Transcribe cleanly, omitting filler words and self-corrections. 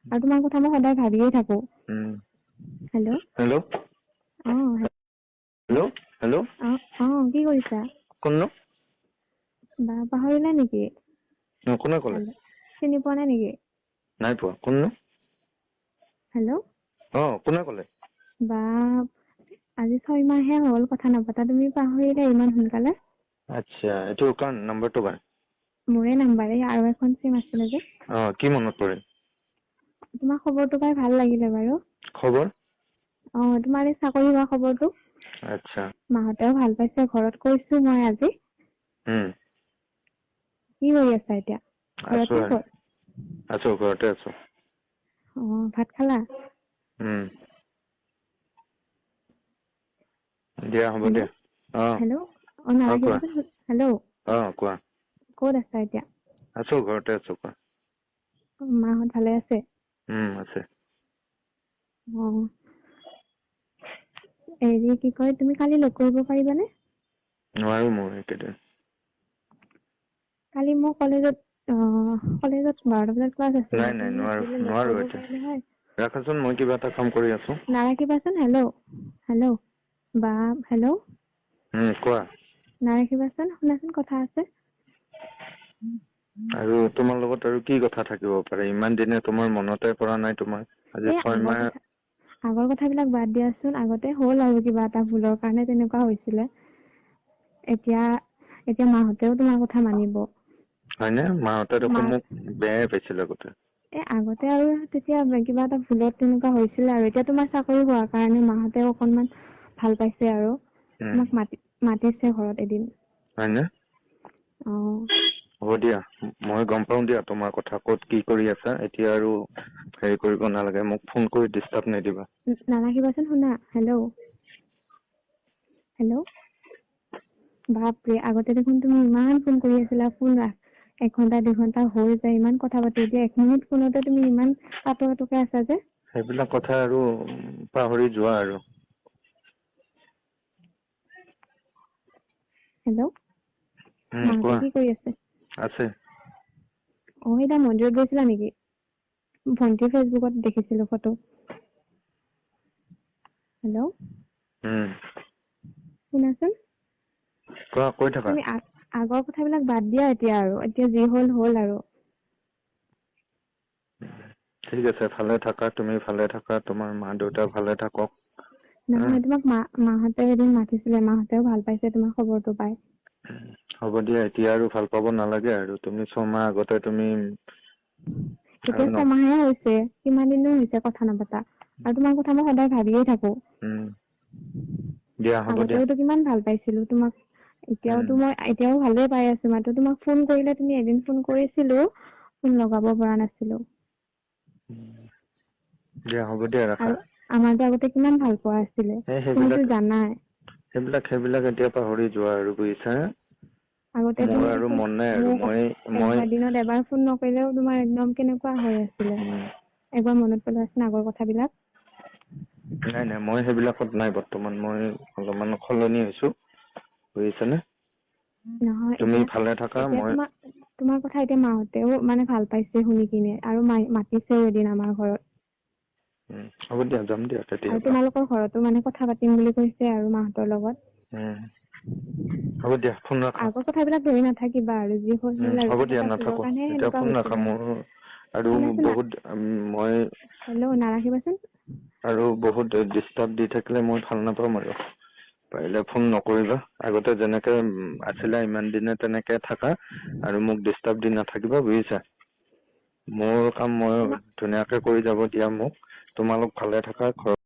আৰু তোমাৰ কথা মই সদায় ভাবিয়ে থাকো। হেল্ল' হেল্ল' হেল্ল' হেল্ল' কি কৰিছা? কোননো? বা পাহৰিলা নেকি? কোনে ক'লে? চিনি পোৱা নাই নেকি? নাই পোৱা। কোননো? হেল্ল' কোনে ক'লে? বা আজি 6 মাহহে হ'ল কথা নাপাতা, তুমি পাহৰিলা ইমান সোনকালে? আচ্ছা, এইটো কাৰ নম্বৰটো কাৰ? মোৰে নাম্বাৰ, এই আৰু এখন চিম আছিলে যে। কি মনত পৰিল? তোমাৰ খবৰটো পাই ভাল লাগিলে বাৰু। খবৰ? তোমাৰ এই চাকৰি হোৱা খবৰটো। আচ্ছা। মাহঁতেও ভাল পাইছে, ঘৰত কৈছো মই আজি। কি কৰি আছা এতিয়া? আছো ঘৰতে ক'ত? ঘৰতে আছো। ভাত খালা? দিয়া হ'ব হেল্ল' দিয়া। হেল্ল' কোৱা। নাৰাখিবাচোন। হেল্ল' কোৱা। ক'ত আছা এতিয়া? আছো ঘৰতে আছো। কোৱা। মাহঁত ভালে আছে? আছে। হেৰি কি কয়, তুমি কালি লগ কৰিব পাৰিবানে? নোৱাৰো মই এইকেইদিন। কালি মোৰ কলেজত 12টা বজাত ক্লাছ আছিলে, নাই তুমি নোৱাৰো আহিলে লগ নোৱাৰো কৰিব এতিয়া। পাৰিলে হয়। ৰাখাচোন, মই কিবা এটা কাম কৰি আছো। নাৰাখিবাচোন। হেল্ল' বা হেল্ল'। কোৱা। নাৰাখিবাচোন, শুনাচোন কথা আছে। আৰু তোমাৰ লগত আৰু কি কথা থাকিব পাৰে? ইমান দিনে তোমাৰ মনতে পৰা নাই তোমাৰ। আজি এই 6 মাহ। আগৰ কথাবিলাক বাদ দিয়াচোন, আগতে হ'ল আৰু কিবা এটা ভুলৰ কাৰণে তেনেকুৱা হৈছিলে। এতিয়া মাহঁতেও তোমাৰ কথা মানিব। হয়নে? মাহঁতে দেখোন মোক বেয়াই পাইছিল আগতে। আগতে আৰু তেতিয়া কিবা এটা ভুলত তেনেকুৱা হৈছিলে আৰু এতিয়া তোমাৰ চাকৰি হোৱাৰ কাৰণে মাহঁতেও অকনমান ভাল পাইছে আৰু তোমাক মাতিছে ঘৰত এদিন। হয়নে? হ'ব দিয়া, মই গম পাও দিয়া তোমাৰ কথা, ক'ত কি কৰি আছা। এতিয়া আৰু হেৰি কৰিব নালাগে, মোক ফোন কৰি ডিষ্টাৰ্ব নিদিবা। নাৰাখিবাচোন, শুনা। হেল্ল'। বাপৰে, আগতে দেখোন তুমি ইমান ফোন কৰি আছিলা, 1 ঘন্টা 2 ঘন্টা হৈ যায় ইমান কথা পাতো, এতিয়া 1 মিনিট ফোনতে তুমি ইমান আঁতৰকে আছা যে? সেইবিলাক কথা আৰু পাহৰি যোৱা আৰু। হেল্ল'। মাহঁতে কোৱা। কি কৰি আছে? আছে। এতিয়া মন্দিৰত গৈছিলা নেকি? ভন্টিৰ ফেচবুকত দেখিছিলো ফটো। হেল্ল'। শুনাচোন। কোৱা, কৈ থাকা। তুমি আগৰ কথাবিলাক বাদ দিয়া এতিয়া যি হ'ল আৰু। ঠিক আছে, ভালে থাকা, তুমি ভালে থাকা, তোমাৰ মা দেউতা ভালে থাকক। নহয়, তোমাক মাহঁতে এদিন মাতিছিলে, মাহঁতেও ভাল পাইছে তোমাৰ খবৰটো পাই। হ'ব দিয়া, এতিয়া আৰু ভাল পাব নালাগে আৰু। তুমি 6 মাহ আগতে তুমি আৰু এতিয়া 6 মাহে হৈছে, কিমান দিনো হৈছে কথা নাপাতা। আৰু তোমাৰ কথা মই সদায় ভাবিয়ে থাকো। দিয়া হ'ব দিয়া। আগতেওতো কিমান ভাল পাইছিলো তোমাক, এতিয়াও ভালে পাই আছো, মাত্ৰ তোমাক ফোন কৰিলে তুমি এদিন ফোন কৰিছিলো, ফোন লগাব পৰা নাছিলো। দিয়া হ'ব দিয়া, ৰাখা। আৰু আমাৰতো আগতে কিমান ভাল পোৱা আছিলে, তুমিতো জানাই। সেইবিলাক এতিয়া পাহৰি যোৱা আৰু, বুজিছা। আগতে মোৰ তুমি আৰু মন নাই আৰু মোক মই দিনত এবাৰ ফোন নকৰিলেও তোমাৰ একদম কেনেকুৱা হৈ আছিলে। এবাৰ মনত পেলোৱাচোন আগৰ কথাবিলাক। নাই, মই সেইবিলাকত নাই বৰ্তমান, মই অলপমান সলনি হৈছো, বুজিছানে। নহয়, তুমি ভালে থাকা, এতিয়া মই তোমাৰ কথা এতিয়া মাহঁতেও মানে ভাল পাইছে শুনি কিনে, আৰু মাতিছেও এদিন আমাৰ ঘৰত। হ'ব দিয়া, যাম দিয়া আৰু কেতিয়াবা। তোমালোকৰ ঘৰতো মানে কথা পাতিম বুলি কৈছে আৰু মাহঁতৰ লগত। হ'ব দিয়া, ফোন ৰাখা। আগৰ কথাবিলাক ধৰি নাথাকিবা আৰু, যি হ'ল আৰু হ'ব কিবা দিয়া, এটা ভুলৰ নাথাকো কাৰণেহে এতিয়া, সেনেকুৱা ফোন ৰাখা হৈছিলে। মোৰ। আৰু শুনাচোন বহুত মই হেল্ল', নাৰাখিবাচোন। আৰু বহুত ডিষ্টাৰ্ব দি থাকিলে মই ভাল নাপাম আৰু। পাৰিলে ফোন নকৰিবা, আগতে যেনেকে আছিলা ইমান দিনে তেনেকে থাকা। আৰু মোক ডিষ্টাৰ্ব দি নাথাকিবা, বুজিছা। মোৰ কাম মই তোমাক ধুনীয়াকে কৰি যাব দিয়া মোক, তোমালোক ভালে থাকা, ঘৰত